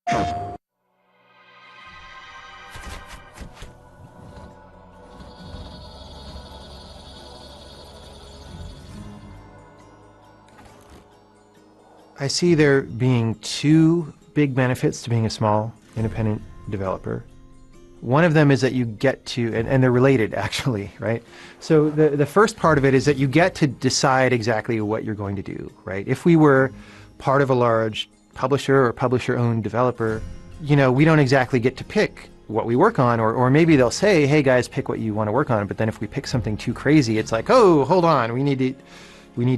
I see there being two big benefits to being a small independent developer. One of them is that you get to, and they're related actually, right? So the first part of it is that you get to decide exactly what you're going to do, right? If we were part of a large publisher or publisher-owned developer, you know, we don't exactly get to pick what we work on, or maybe they'll say, hey guys, pick what you want to work on, but then if we pick something too crazy, it's like, oh, hold on, we need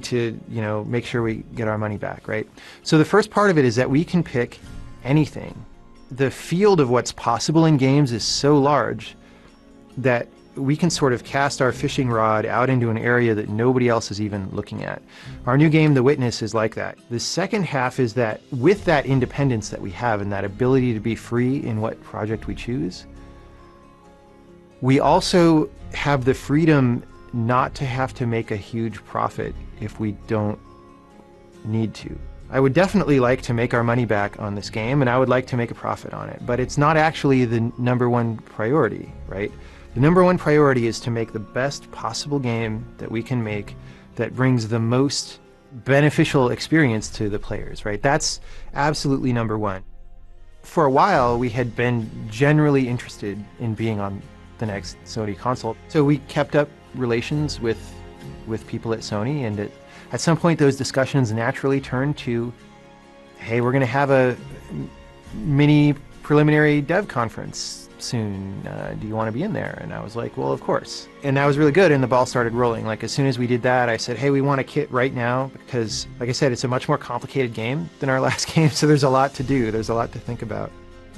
to, you know, make sure we get our money back, right? So the first part of it is that we can pick anything. The field of what's possible in games is so large that we can sort of cast our fishing rod out into an area that nobody else is even looking at. Our new game, The Witness, is like that. The second half is that with that independence that we have and that ability to be free in what project we choose, we also have the freedom not to have to make a huge profit if we don't need to. I would definitely like to make our money back on this game, and I would like to make a profit on it, but it's not actually the number one priority, right? The number one priority is to make the best possible game that we can make that brings the most beneficial experience to the players, right? That's absolutely number one. For a while, we had been generally interested in being on the next Sony console, so we kept up relations with people at Sony, and at some point those discussions naturally turned to, hey, we're going to have a mini preliminary dev conference soon. Do you want to be in there? And I was like, well, of course. And that was really good, and the ball started rolling. Like, as soon as we did that, I said, hey, we want a kit right now, because, like I said, it's a much more complicated game than our last game, so there's a lot to do. There's a lot to think about.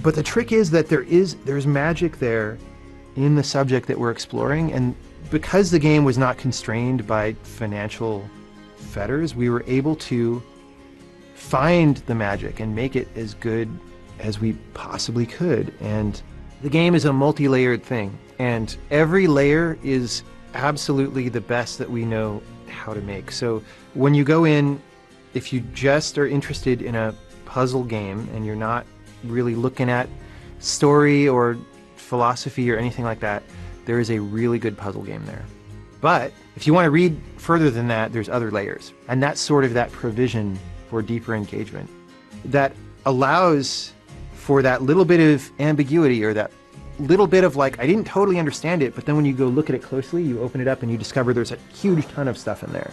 But the trick is that there's magic there in the subject that we're exploring, and because the game was not constrained by financial fetters, we were able to find the magic and make it as good as we possibly could. And the game is a multi-layered thing, and every layer is absolutely the best that we know how to make. So when you go in, if you just are interested in a puzzle game and you're not really looking at story or philosophy or anything like that, there is a really good puzzle game there. But if you want to read further than that, there's other layers. And that's sort of that provision for deeper engagement that allows for that little bit of ambiguity, or that little bit of like, I didn't totally understand it, but then when you go look at it closely, you open it up and you discover there's a huge ton of stuff in there.